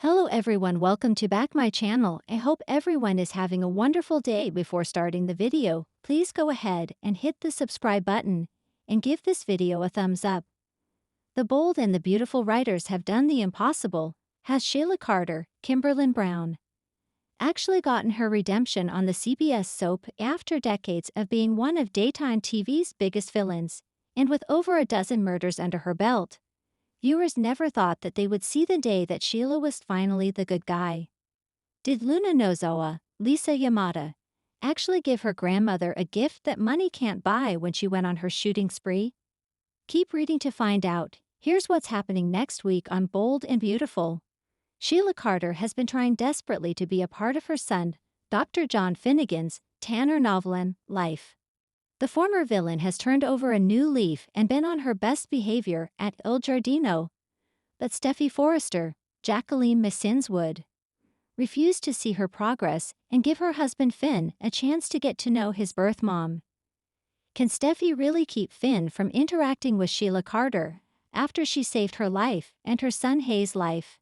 Hello everyone, welcome to back my channel. I hope everyone is having a wonderful day. Before starting the video, please go ahead and hit the subscribe button and give this video a thumbs up. The bold and the beautiful writers have done the impossible. Has Sheila Carter, Kimberlyn Brown, actually gotten her redemption on the CBS soap after decades of being one of daytime TV's biggest villains, and with over a dozen murders under her belt? Viewers never thought that they would see the day that Sheila was finally the good guy. Did Luna Nozowa, Lisa Yamada, actually give her grandmother a gift that money can't buy when she went on her shooting spree? Keep reading to find out. Here's what's happening next week on Bold and Beautiful. Sheila Carter has been trying desperately to be a part of her son, Dr. John Finnegan's Tanner Novelin life. The former villain has turned over a new leaf and been on her best behavior at Il Giardino. But Steffi Forrester, Jacqueline Messinswood, refused to see her progress and give her husband Finn a chance to get to know his birth mom. Can Steffi really keep Finn from interacting with Sheila Carter after she saved her life and her son Hayes' life?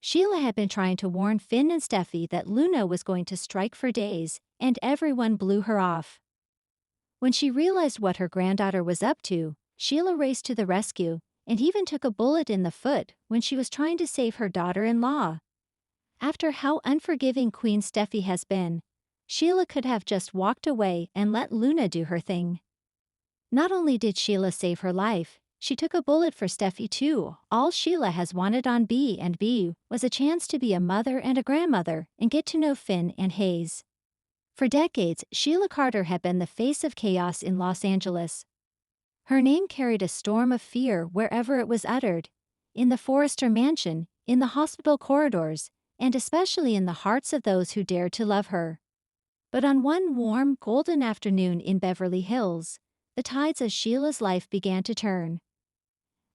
Sheila had been trying to warn Finn and Steffi that Luna was going to strike for days, and everyone blew her off. When she realized what her granddaughter was up to, Sheila raced to the rescue and even took a bullet in the foot when she was trying to save her daughter-in-law. After how unforgiving Queen Steffi has been, Sheila could have just walked away and let Luna do her thing. Not only did Sheila save her life, she took a bullet for Steffi too. All Sheila has wanted on B&B was a chance to be a mother and a grandmother and get to know Finn and Hayes. For decades, Sheila Carter had been the face of chaos in Los Angeles. Her name carried a storm of fear wherever it was uttered, in the Forrester mansion, in the hospital corridors, and especially in the hearts of those who dared to love her. But on one warm, golden afternoon in Beverly Hills, the tides of Sheila's life began to turn.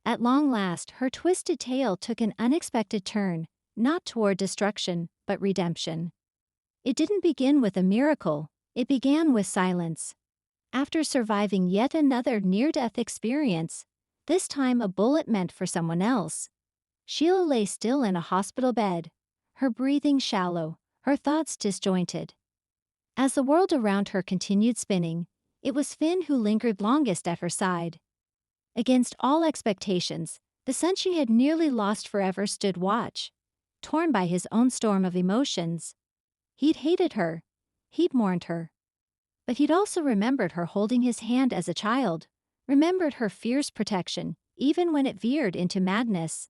At long last, her twisted tale took an unexpected turn, not toward destruction, but redemption. It didn't begin with a miracle, it began with silence. After surviving yet another near-death experience, this time a bullet meant for someone else, Sheila lay still in a hospital bed, her breathing shallow, her thoughts disjointed. As the world around her continued spinning, it was Finn who lingered longest at her side. Against all expectations, the son she had nearly lost forever stood watch, torn by his own storm of emotions. He'd hated her, he'd mourned her. But he'd also remembered her holding his hand as a child, remembered her fierce protection, even when it veered into madness.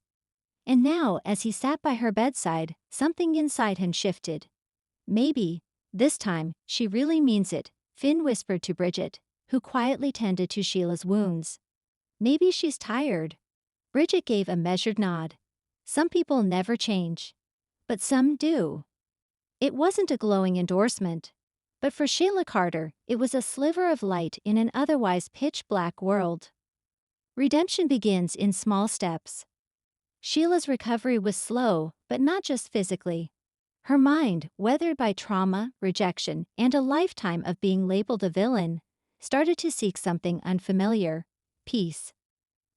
And now, as he sat by her bedside, something inside him shifted. Maybe, this time, she really means it, Finn whispered to Bridget, who quietly tended to Sheila's wounds. Maybe she's tired. Bridget gave a measured nod. Some people never change. But some do. It wasn't a glowing endorsement. But for Sheila Carter, it was a sliver of light in an otherwise pitch-black world. Redemption begins in small steps. Sheila's recovery was slow, but not just physically. Her mind, weathered by trauma, rejection, and a lifetime of being labeled a villain, started to seek something unfamiliar: peace.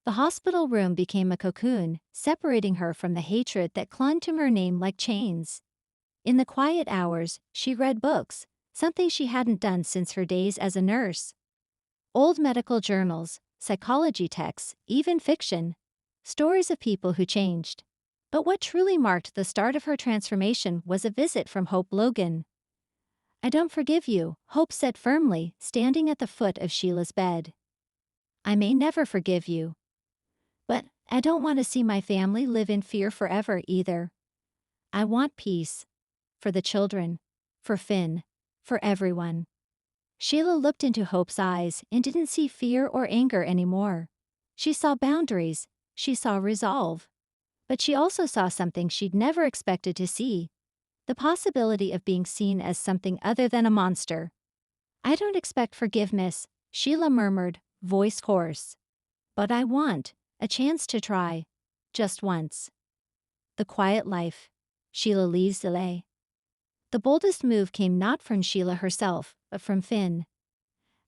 The hospital room became a cocoon, separating her from the hatred that clung to her name like chains. In the quiet hours, she read books, something she hadn't done since her days as a nurse. Old medical journals, psychology texts, even fiction. Stories of people who changed. But what truly marked the start of her transformation was a visit from Hope Logan. "I don't forgive you," Hope said firmly, standing at the foot of Sheila's bed. "I may never forgive you. But I don't want to see my family live in fear forever either. I want peace. For the children. For Finn. For everyone." Sheila looked into Hope's eyes and didn't see fear or anger anymore. She saw boundaries, she saw resolve. But she also saw something she'd never expected to see: the possibility of being seen as something other than a monster. "I don't expect forgiveness," Sheila murmured, voice hoarse. "But I want a chance to try. Just once." The quiet life. Sheila leaves LA. The boldest move came not from Sheila herself, but from Finn.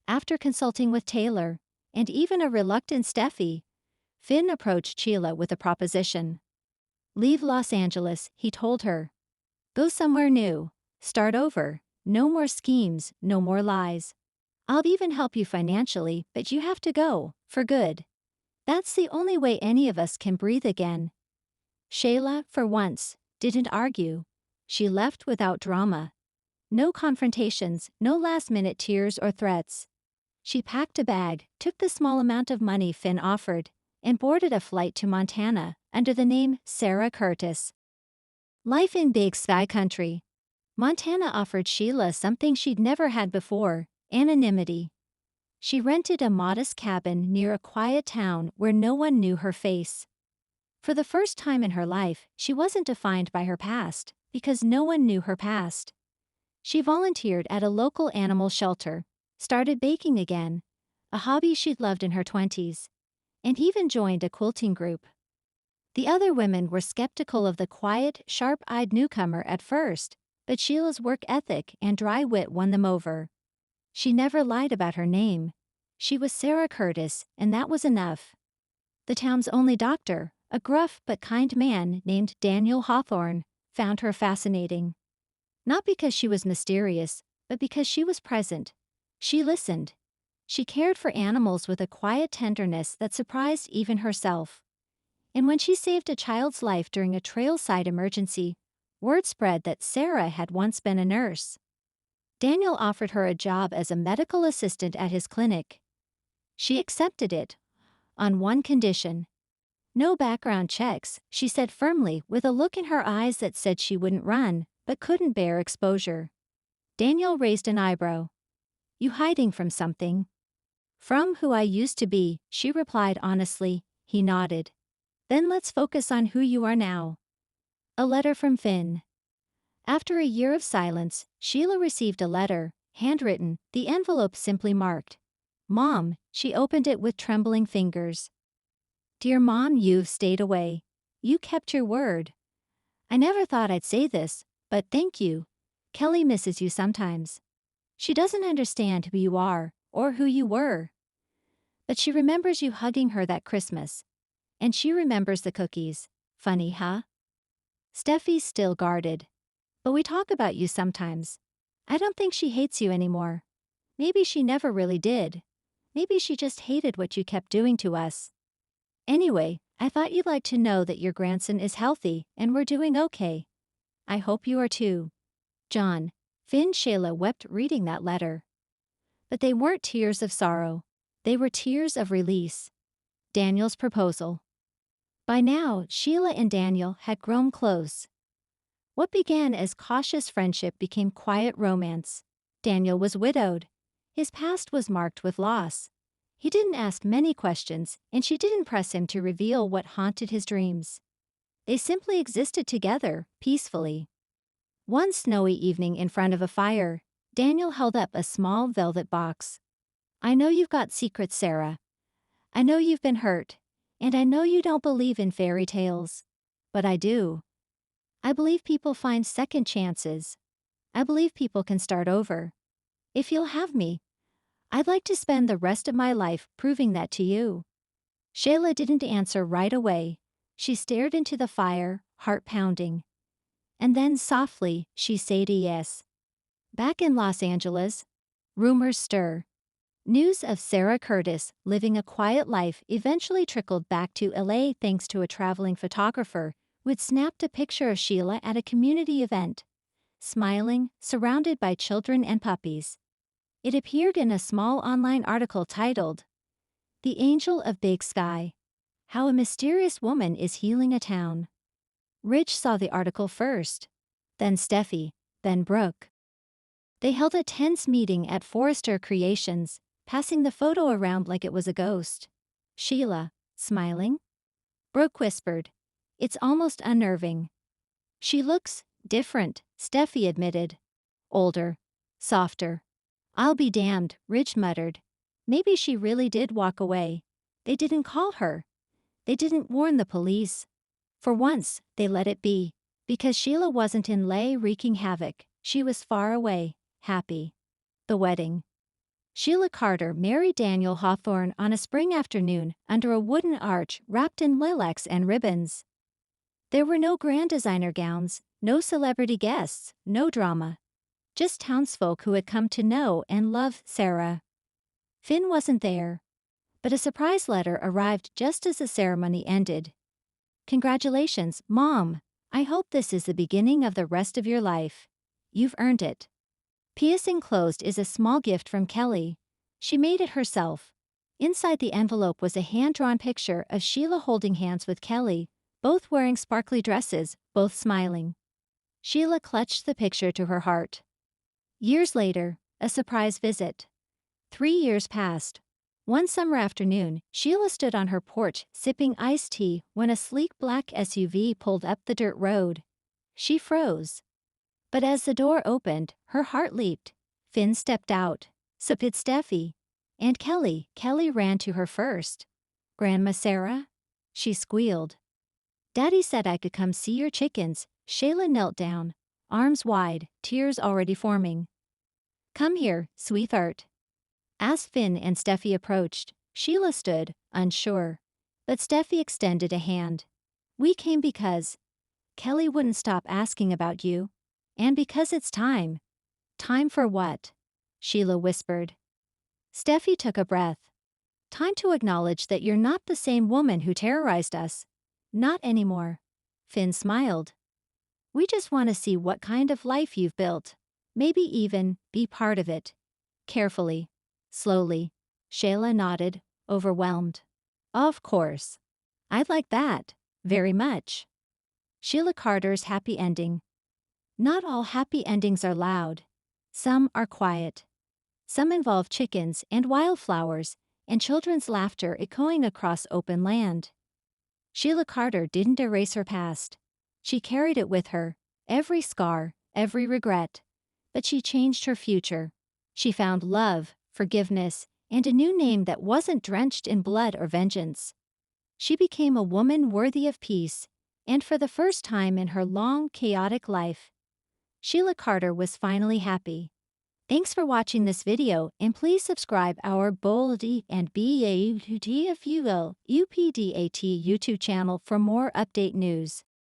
After consulting with Taylor, and even a reluctant Steffi, Finn approached Sheila with a proposition. Leave Los Angeles, he told her. Go somewhere new. Start over. No more schemes, no more lies. I'll even help you financially, but you have to go, for good. That's the only way any of us can breathe again. Sheila, for once, didn't argue. She left without drama. No confrontations, no last-minute tears or threats. She packed a bag, took the small amount of money Finn offered, and boarded a flight to Montana under the name Sarah Curtis. Life in Big Sky Country. Montana offered Sheila something she'd never had before: anonymity. She rented a modest cabin near a quiet town where no one knew her face. For the first time in her life, she wasn't defined by her past, because no one knew her past. She volunteered at a local animal shelter, started baking again, a hobby she'd loved in her 20s, and even joined a quilting group. The other women were skeptical of the quiet, sharp-eyed newcomer at first, but Sheila's work ethic and dry wit won them over. She never lied about her name. She was Sarah Curtis, and that was enough. The town's only doctor, a gruff but kind man named Daniel Hawthorne, found her fascinating. Not because she was mysterious, but because she was present. She listened. She cared for animals with a quiet tenderness that surprised even herself. And when she saved a child's life during a trailside emergency, word spread that Sarah had once been a nurse. Daniel offered her a job as a medical assistant at his clinic. She accepted it, on one condition. No background checks, she said firmly, with a look in her eyes that said she wouldn't run, but couldn't bear exposure. Daniel raised an eyebrow. You hiding from something? From who I used to be, she replied honestly. He nodded. Then let's focus on who you are now. A letter from Finn. After a year of silence, Sheila received a letter, handwritten, the envelope simply marked. Mom. She opened it with trembling fingers. Dear Mom, you've stayed away. You kept your word. I never thought I'd say this, but thank you. Kelly misses you sometimes. She doesn't understand who you are, or who you were. But she remembers you hugging her that Christmas. And she remembers the cookies. Funny, huh? Steffi's still guarded. But we talk about you sometimes. I don't think she hates you anymore. Maybe she never really did. Maybe she just hated what you kept doing to us. Anyway, I thought you'd like to know that your grandson is healthy and we're doing okay. I hope you are too. John. Finn. Sheila wept reading that letter. But they weren't tears of sorrow. They were tears of release. Daniel's proposal. By now, Sheila and Daniel had grown close. What began as cautious friendship became quiet romance. Daniel was widowed. His past was marked with loss. He didn't ask many questions, and she didn't press him to reveal what haunted his dreams. They simply existed together, peacefully. One snowy evening in front of a fire, Daniel held up a small velvet box. I know you've got secrets, Sarah. I know you've been hurt, and I know you don't believe in fairy tales. But I do. I believe people find second chances. I believe people can start over. If you'll have me, I'd like to spend the rest of my life proving that to you. Sheila didn't answer right away. She stared into the fire, heart pounding. And then softly, she said yes. Back in Los Angeles, rumors stir. News of Sarah Curtis living a quiet life eventually trickled back to LA thanks to a traveling photographer who had snapped a picture of Sheila at a community event, smiling, surrounded by children and puppies. It appeared in a small online article titled, The Angel of Big Sky: How a Mysterious Woman is Healing a Town. Rich saw the article first, then Steffi, then Brooke. They held a tense meeting at Forrester Creations, passing the photo around like it was a ghost. Sheila, smiling? Brooke whispered, It's almost unnerving. She looks different, Steffi admitted. Older, softer. I'll be damned, Rich muttered. Maybe she really did walk away. They didn't call her. They didn't warn the police. For once, they let it be. Because Sheila wasn't in LA wreaking havoc, she was far away, happy. The wedding. Sheila Carter married Daniel Hawthorne on a spring afternoon under a wooden arch wrapped in lilacs and ribbons. There were no grand designer gowns, no celebrity guests, no drama. Just townsfolk who had come to know and love Sarah. Finn wasn't there, but a surprise letter arrived just as the ceremony ended. Congratulations, Mom. I hope this is the beginning of the rest of your life. You've earned it. P.S. enclosed is a small gift from Kelly. She made it herself. Inside the envelope was a hand-drawn picture of Sheila holding hands with Kelly, both wearing sparkly dresses, both smiling. Sheila clutched the picture to her heart. Years later, a surprise visit. 3 years passed. One summer afternoon, Sheila stood on her porch sipping iced tea when a sleek black SUV pulled up the dirt road. She froze. But as the door opened, her heart leaped. Finn stepped out. So did Steffi. And Kelly. Kelly ran to her first. "Grandma Sarah?" she squealed. "Daddy said I could come see your chickens." Sheila knelt down, arms wide, tears already forming. "Come here, sweetheart." As Finn and Steffi approached, Sheila stood, unsure. But Steffi extended a hand. "We came because Kelly wouldn't stop asking about you. And because it's time." "Time for what?" Sheila whispered. Steffi took a breath. "Time to acknowledge that you're not the same woman who terrorized us. Not anymore." Finn smiled. "We just want to see what kind of life you've built. Maybe even be part of it." Carefully, slowly, Sheila nodded, overwhelmed. "Of course. I'd like that, very much." Sheila Carter's happy ending. Not all happy endings are loud. Some are quiet. Some involve chickens and wildflowers, and children's laughter echoing across open land. Sheila Carter didn't erase her past. She carried it with her, every scar, every regret. But she changed her future. She found love, forgiveness, and a new name that wasn't drenched in blood or vengeance. She became a woman worthy of peace, and for the first time in her long, chaotic life, Sheila Carter was finally happy. Thanks for watching this video, and please subscribe our Boldy and BAUTFUL UPDAT YouTube channel for more update news.